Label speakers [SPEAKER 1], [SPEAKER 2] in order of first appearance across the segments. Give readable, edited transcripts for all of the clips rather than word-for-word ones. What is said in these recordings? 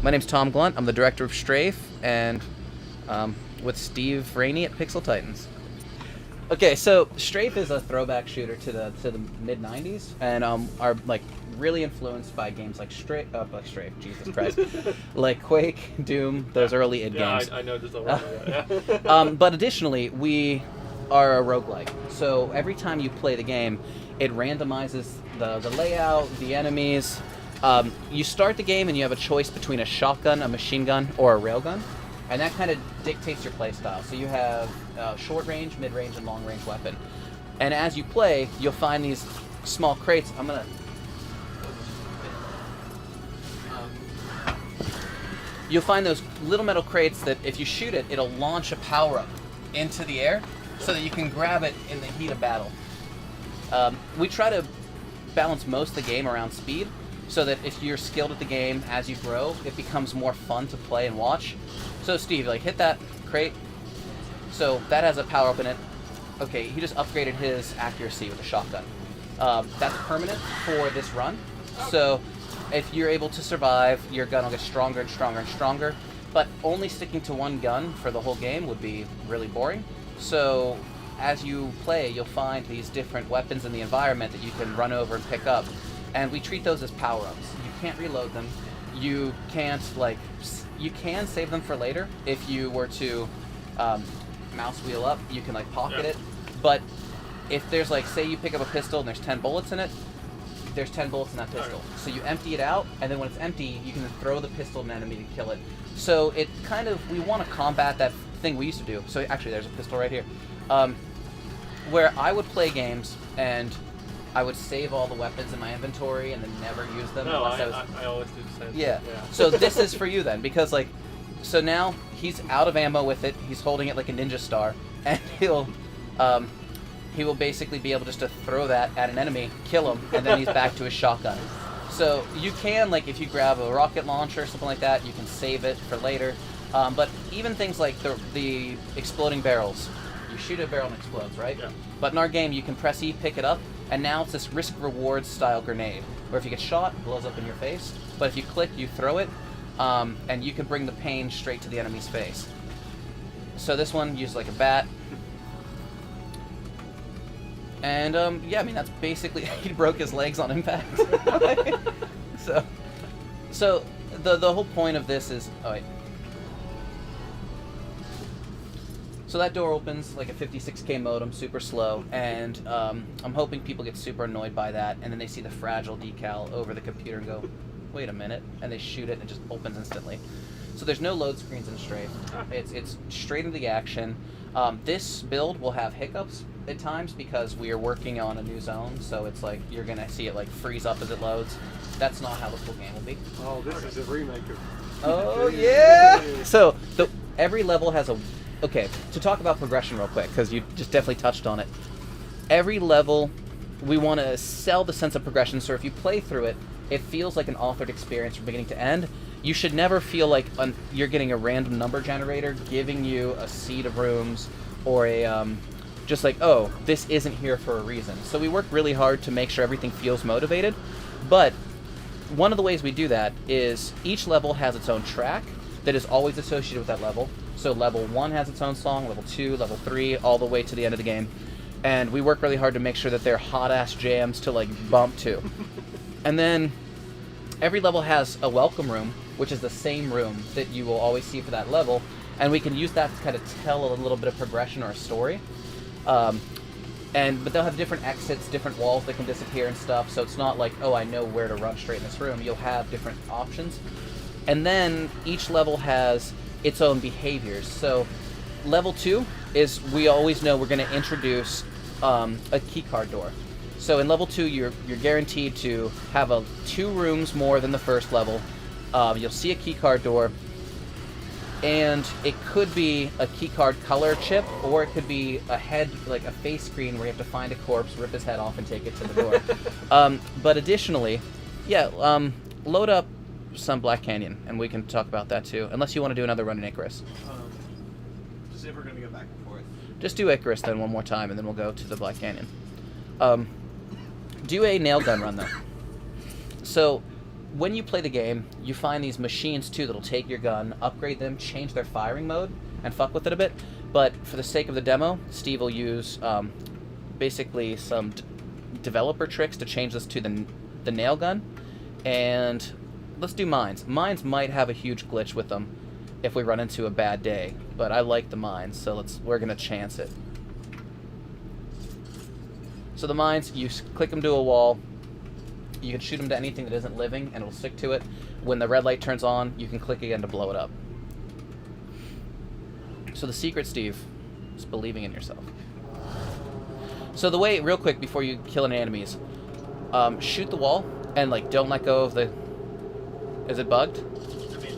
[SPEAKER 1] My name's Tom Glunt. I'm the director of Strafe, and with Steve Rainey at Pixel Titans. Okay, so Strafe is a throwback shooter to the mid '90s, and are like really influenced by games like Strafe, Jesus Christ, like Quake, Doom, those early id games.
[SPEAKER 2] I know just already.
[SPEAKER 1] But additionally, we are a roguelike. So every time you play the game, it randomizes the layout, the enemies. You start the game and you have a choice between a shotgun, a machine gun, or a railgun, and that kind of dictates your playstyle. So you have short range, mid range, and long range weapon. And as you play, you'll find these small crates. You'll find those little metal crates that if you shoot it, it'll launch a power-up into the air so that you can grab it in the heat of battle. We try to balance most of the game around speed, so that if you're skilled at the game as you grow, it becomes more fun to play and watch. So Steve, like, hit that crate. So that has a power-up in it. Okay, he just upgraded his accuracy with a shotgun. That's permanent for this run. So if you're able to survive, your gun will get stronger and stronger and stronger. But only sticking to one gun for the whole game would be really boring. So as you play, you'll find these different weapons in the environment that you can run over and pick up. And we treat those as power-ups. You can't reload them. You can't, you can save them for later. If you were to mouse wheel up, you can, pocket it. But if there's, say you pick up a pistol and there's 10 bullets in it, there's 10 bullets in that pistol. So you empty it out, and then when it's empty, you can throw the pistol at an enemy to kill it. So it kind of, we want to combat that thing we used to do. So actually, there's a pistol right here. Where I would play games, and I would save all the weapons in my inventory and then never use them.
[SPEAKER 2] No, I always do the same.
[SPEAKER 1] Yeah. So this is for you then, because so now he's out of ammo with it. He's holding it like a ninja star, and he will basically be able just to throw that at an enemy, kill him, and then he's back to his shotgun. So you can, if you grab a rocket launcher or something like that, you can save it for later. But even things like the exploding barrels. You shoot a barrel and it explodes, right?
[SPEAKER 2] Yeah.
[SPEAKER 1] But in our game, you can press E, pick it up, and now it's this risk-reward style grenade, where if you get shot, it blows up in your face. But if you click, you throw it, and you can bring the pain straight to the enemy's face. So this one uses a bat. And, yeah, I mean, that's basically, he broke his legs on impact. So the whole point of this is, oh wait. So that door opens like a 56K modem, super slow, and I'm hoping people get super annoyed by that, and then they see the fragile decal over the computer and go, wait a minute, and they shoot it and it just opens instantly. So there's no load screens in Strafe. It's straight into the action. This build will have hiccups at times because we are working on a new zone, so it's you're going to see it freeze up as it loads. That's not how the full game will be.
[SPEAKER 3] Oh, this is a remake of...
[SPEAKER 1] Oh, yeah! So every level has a... Okay, to talk about progression real quick, because you just definitely touched on it. Every level, we want to sell the sense of progression, so if you play through it, it feels like an authored experience from beginning to end. You should never feel like you're getting a random number generator giving you a seed of rooms, or just oh, this isn't here for a reason. So we work really hard to make sure everything feels motivated, but one of the ways we do that is each level has its own track that is always associated with that level. So level 1 has its own song, level 2, level 3, all the way to the end of the game. And we work really hard to make sure that they're hot-ass jams to, bump to. And then every level has a welcome room, which is the same room that you will always see for that level. And we can use that to kind of tell a little bit of progression or a story. But they'll have different exits, different walls that can disappear and stuff. So it's not oh, I know where to run straight in this room. You'll have different options. And then each level has its own behaviors. So level 2 is, we always know we're going to introduce a keycard door. So in level 2, you're guaranteed to have 2 rooms more than the first level. You'll see a keycard door, and it could be a keycard color chip, or it could be a head, a face screen where you have to find a corpse, rip his head off, and take it to the door. But additionally, load up some Black Canyon, and we can talk about that too, unless you want to do another run in Icarus.
[SPEAKER 3] Just if we're going to go back and forth.
[SPEAKER 1] Just do Icarus then one more time, and then we'll go to the Black Canyon. Do a nail gun run though. So when you play the game, you find these machines too that'll take your gun, upgrade them, change their firing mode, and fuck with it a bit. But for the sake of the demo, Steve will use basically some developer tricks to change this to the nail gun. And let's do mines. Mines might have a huge glitch with them if we run into a bad day, but I like the mines, so we're gonna chance it. So the mines, you click them to a wall. You can shoot them to anything that isn't living, and it'll stick to it. When the red light turns on, you can click again to blow it up. So the secret, Steve, is believing in yourself. So the way, real quick, before you kill any enemies, shoot the wall, and like don't let go of the... Is it bugged?
[SPEAKER 3] I mean,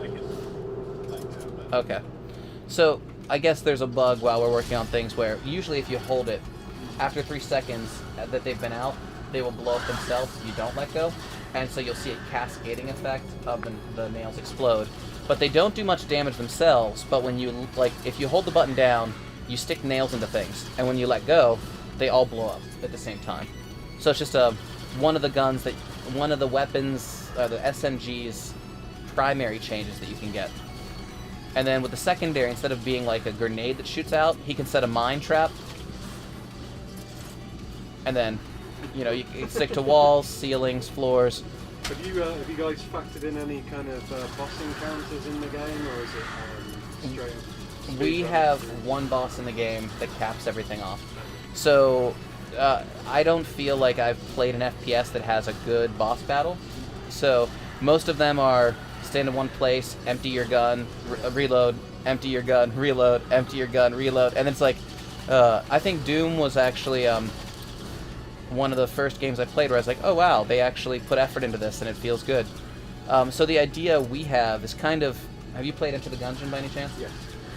[SPEAKER 3] I can let go, but...
[SPEAKER 1] Okay. So I guess there's a bug while we're working on things where usually if you hold it, after 3 seconds that they've been out, they will blow up themselves if you don't let go. And so you'll see a cascading effect of the nails explode. But they don't do much damage themselves, but when you, like, if you hold the button down, you stick nails into things. And when you let go, they all blow up at the same time. So it's just one of the guns that, one of the weapons, the SMG's primary changes that you can get. And then with the secondary, instead of being like a grenade that shoots out, he can set a mine trap. And then, you know, you can stick to walls, ceilings, floors.
[SPEAKER 3] Have you guys factored in any kind of boss encounters in the game, or is it straight up?
[SPEAKER 1] We have one boss in the game that caps everything off. So I don't feel like I've played an FPS that has a good boss battle. So most of them are stand in one place, empty your gun, reload, empty your gun, reload, empty your gun, reload. And it's like, I think Doom was actually one of the first games I played where I was like, oh wow, they actually put effort into this and it feels good. So the idea we have is kind of, have you played Into the Gungeon by any chance?
[SPEAKER 3] Yeah.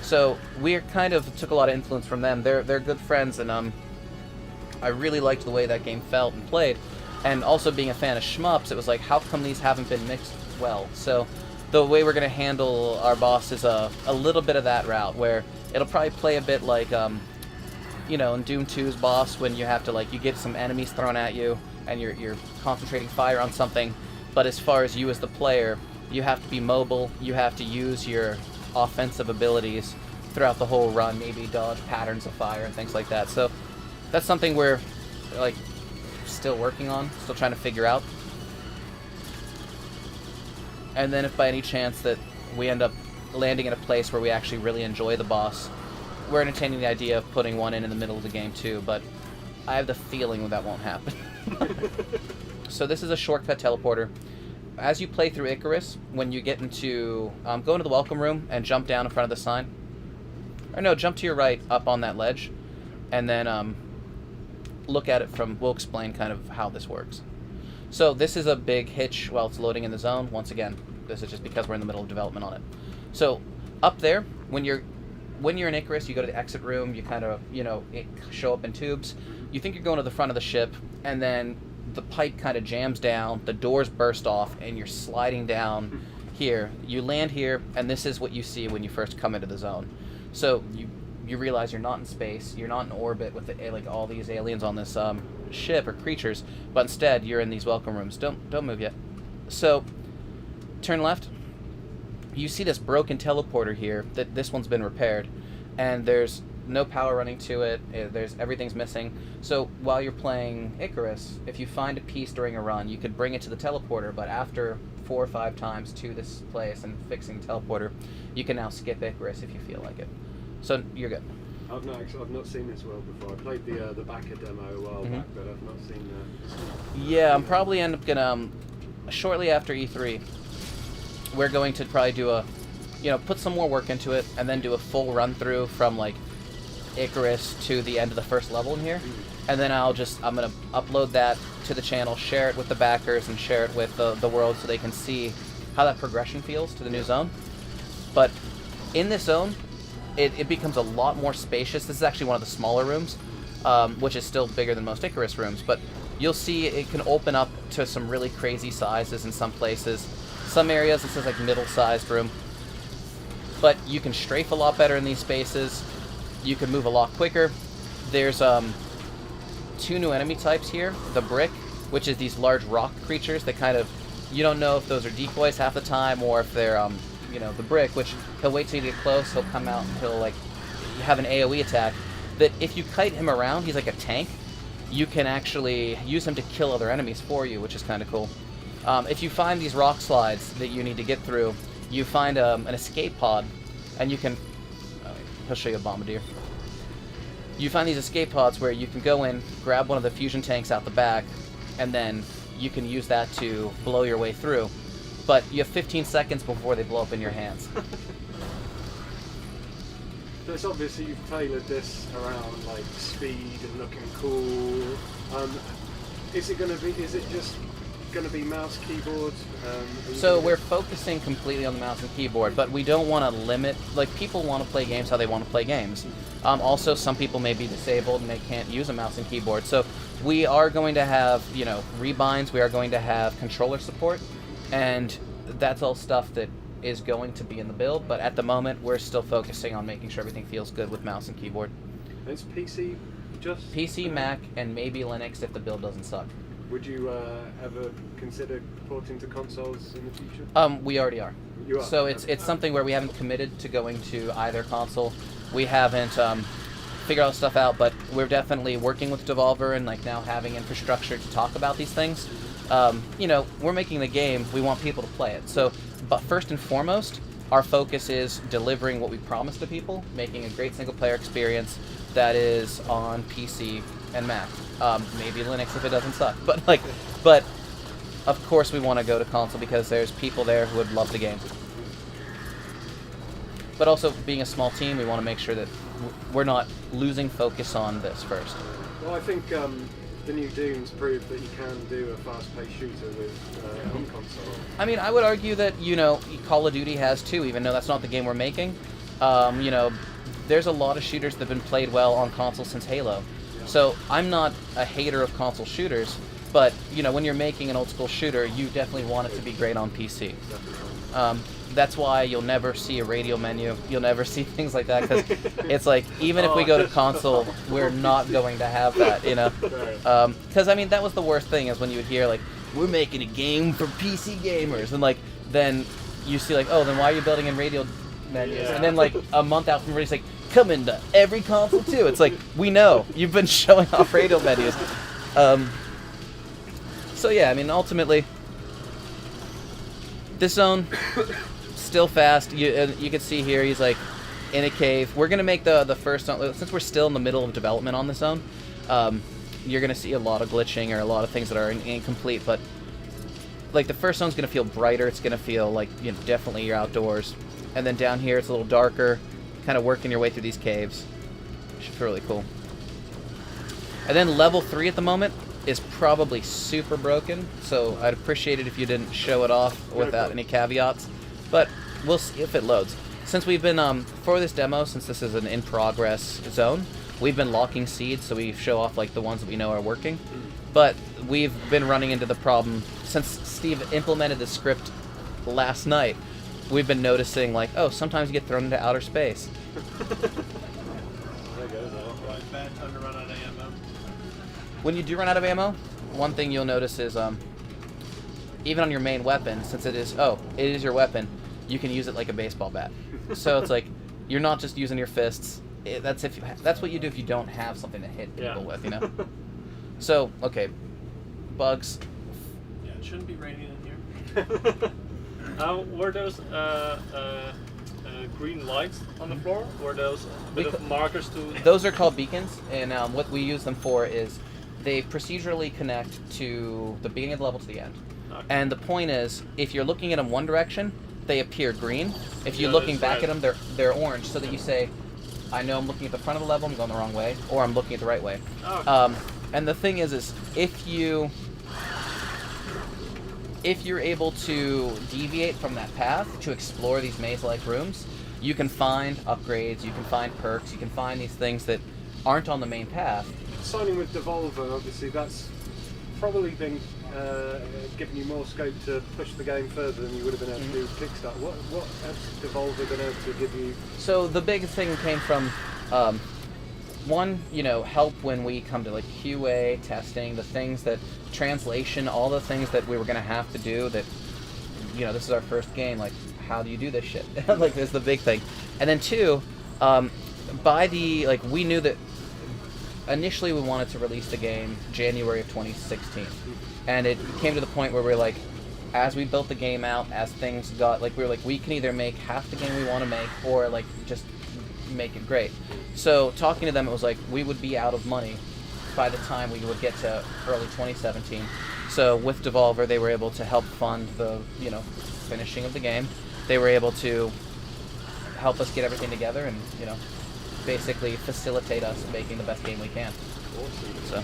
[SPEAKER 1] So we kind of took a lot of influence from them. They're good friends, and I really liked the way that game felt and played. And also being a fan of shmups, it was like, how come these haven't been mixed well? So the way we're going to handle our boss is a little bit of that route, where it'll probably play a bit like, you know, in Doom 2's boss, when you have to, like, you get some enemies thrown at you, and you're concentrating fire on something, but as far as you as the player, you have to be mobile, you have to use your offensive abilities throughout the whole run, maybe dodge patterns of fire and things like that. So that's something we're, like, still working on, still trying to figure out. And then if by any chance that we end up landing in a place where we actually really enjoy the boss, we're entertaining the idea of putting one in the middle of the game too, but I have the feeling that won't happen. So this is a shortcut teleporter. As you play through Icarus, when you get into, go into the welcome room and jump down in front of the sign. Or no, jump to your right up on that ledge, and then look at it from, we'll explain kind of how this works. So this is a big hitch while it's loading in the zone. Once again, this is just because we're in the middle of development on it. So up there, when you're in Icarus, you go to the exit room, you kind of, you know, show up in tubes. You think you're going to the front of the ship, and then the pipe kind of jams down, the doors burst off, and you're sliding down here. You land here, and this is what you see when you first come into the zone. So you realize you're not in space, you're not in orbit with like all these aliens on this ship or creatures, but instead you're in these welcome rooms. Don't move yet. So turn left. You see this broken teleporter here. That this one's been repaired, and there's no power running to it. Everything's missing. So while you're playing Icarus, if you find a piece during a run, you could bring it to the teleporter. But after 4 or 5 times to this place and fixing the teleporter, you can now skip Icarus if you feel like it. So you're good.
[SPEAKER 3] I've not seen this world before. I played the backer demo a while back, but I've not seen that.
[SPEAKER 1] Yeah, I'm probably end up gonna shortly after E3. We're going to probably do a, you know, put some more work into it, and then do a full run through from like Icarus to the end of the first level in here, and then I'm gonna upload that to the channel, share it with the backers, and share it with the world so they can see how that progression feels to the new zone. But in this zone, it becomes a lot more spacious. This is actually one of the smaller rooms, which is still bigger than most Icarus rooms, but you'll see it can open up to some really crazy sizes in some places. Some areas it says like middle-sized room, but you can strafe a lot better in these spaces. You can move a lot quicker. There's 2 new enemy types here. The brick, which is these large rock creatures that kind of You don't know if those are decoys half the time or if they're, you know, the brick, which he'll wait till you get close, he'll come out and he'll, like, have an AoE attack. That if you kite him around, he's like a tank. You can actually use him to kill other enemies for you, which is kind of cool. If you find these rock slides that you need to get through, you find an escape pod, and you can... He'll show you a bombardier. You find these escape pods where you can go in, grab one of the fusion tanks out the back, and then you can use that to blow your way through. But you have 15 seconds before they blow up in your hands.
[SPEAKER 3] So it's obviously you've tailored this around like speed and looking cool. Is it just going to be mouse keyboard?
[SPEAKER 1] So we're focusing completely on the mouse and keyboard, but we don't want to limit. Like, people want to play games how they want to play games. Also, some people may be disabled and they can't use a mouse and keyboard. So we are going to have, you know, rebinds. We are going to have controller support, and that's all stuff that is going to be in the build. But at the moment, we're still focusing on making sure everything feels good with mouse and keyboard.
[SPEAKER 3] It's PC, just
[SPEAKER 1] PC, Mac, and maybe Linux if the build doesn't suck.
[SPEAKER 3] Would you ever consider porting to consoles in the future?
[SPEAKER 1] We already are.
[SPEAKER 3] You are?
[SPEAKER 1] So it's something where we haven't committed to going to either console. We haven't figured all the stuff out, but we're definitely working with Devolver and like now having infrastructure to talk about these things. You know, we're making the game. We want people to play it. So, but first and foremost, our focus is delivering what we promised to people, making a great single-player experience that is on PC and Mac. Maybe Linux if it doesn't suck. But of course we want to go to console because there's people there who would love the game. But also, being a small team, we want to make sure that we're not losing focus on this first.
[SPEAKER 3] Well, I think the new Doom's proved that you can do a fast-paced shooter with on console.
[SPEAKER 1] I mean, I would argue that, you know, Call of Duty has too, even though that's not the game we're making. You know, there's a lot of shooters that have been played well on console since Halo. So I'm not a hater of console shooters, but, you know, when you're making an old-school shooter, you definitely want it to be great on PC. That's why you'll never see a radio menu. You'll never see things like that, because it's like, even if we go to console, we're not going to have that, you know? Because, I mean, that was the worst thing, is when you would hear, like, we're making a game for PC gamers, and, like, then you see, like, oh, then why are you building in radio menus?
[SPEAKER 2] Yeah.
[SPEAKER 1] And then, like, a month out from release, like, come into every console, too. It's like, we know. You've been showing off radio menus. So, yeah, I mean, ultimately, this zone... still fast. You can see here he's like in a cave. We're gonna make the first zone, since we're still in the middle of development on this zone. You're gonna see a lot of glitching or a lot of things that are incomplete. But like the first zone's gonna feel brighter. It's gonna feel like, you know, definitely you're outdoors. And then down here it's a little darker, kind of working your way through these caves. Should feel really cool. And then level 3 at the moment is probably super broken. So I'd appreciate it if you didn't show it off without any caveats. But we'll see if it loads. Since we've been, for this demo, since this is an in-progress zone, we've been locking seeds, so we show off, like, the ones that we know are working. But we've been running into the problem, since Steve implemented the script last night, we've been noticing, like, oh, sometimes you get thrown into outer space.
[SPEAKER 3] There goes that.
[SPEAKER 2] Bad time to run out of ammo.
[SPEAKER 1] When you do run out of ammo, one thing you'll notice is, even on your main weapon, since it is your weapon, you can use it like a baseball bat. So it's like, you're not just using your fists. That's what you do if you don't have something to hit people with, you know? So, okay. Bugs.
[SPEAKER 2] Yeah, it shouldn't be raining in here. Were those green lights on the floor? Were those a bit of markers to...
[SPEAKER 1] Those are called beacons, and what we use them for is they procedurally connect to the beginning of the level to the end. Okay. And the point is, if you're looking at them one direction, they appear green. If you're looking back at them, they're orange, so that you say, I know I'm looking at the front of the level, I'm going the wrong way, or I'm looking at the right way. Okay. And the thing is if you're able to deviate from that path to explore these maze-like rooms, you can find upgrades, you can find perks, you can find these things that aren't on the main path.
[SPEAKER 3] Signing with Devolver, obviously, that's probably been giving you more scope to push the game further than you would have been able to do with Kickstarter. What has Devolver been able to give you?
[SPEAKER 1] So the biggest thing came from, one, help when we come to like QA testing, the things that translation, all the things that we were going to have to do that, you know, this is our first game, like, how do you do this shit? Like, that's the big thing. And then two, we knew that initially we wanted to release the game January of 2016. And it came to the point where we were like, as we built the game out, as things got, like, we were like, we can either make half the game we want to make, or, like, just make it great. So, talking to them, it was like, we would be out of money by the time we would get to early 2017. So, with Devolver, they were able to help fund the, you know, finishing of the game. They were able to help us get everything together and, you know, basically facilitate us making the best game we can.
[SPEAKER 3] Awesome.
[SPEAKER 1] So,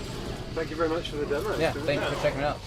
[SPEAKER 3] Thank you very much for the demo.
[SPEAKER 1] yeah, thank you for checking it out.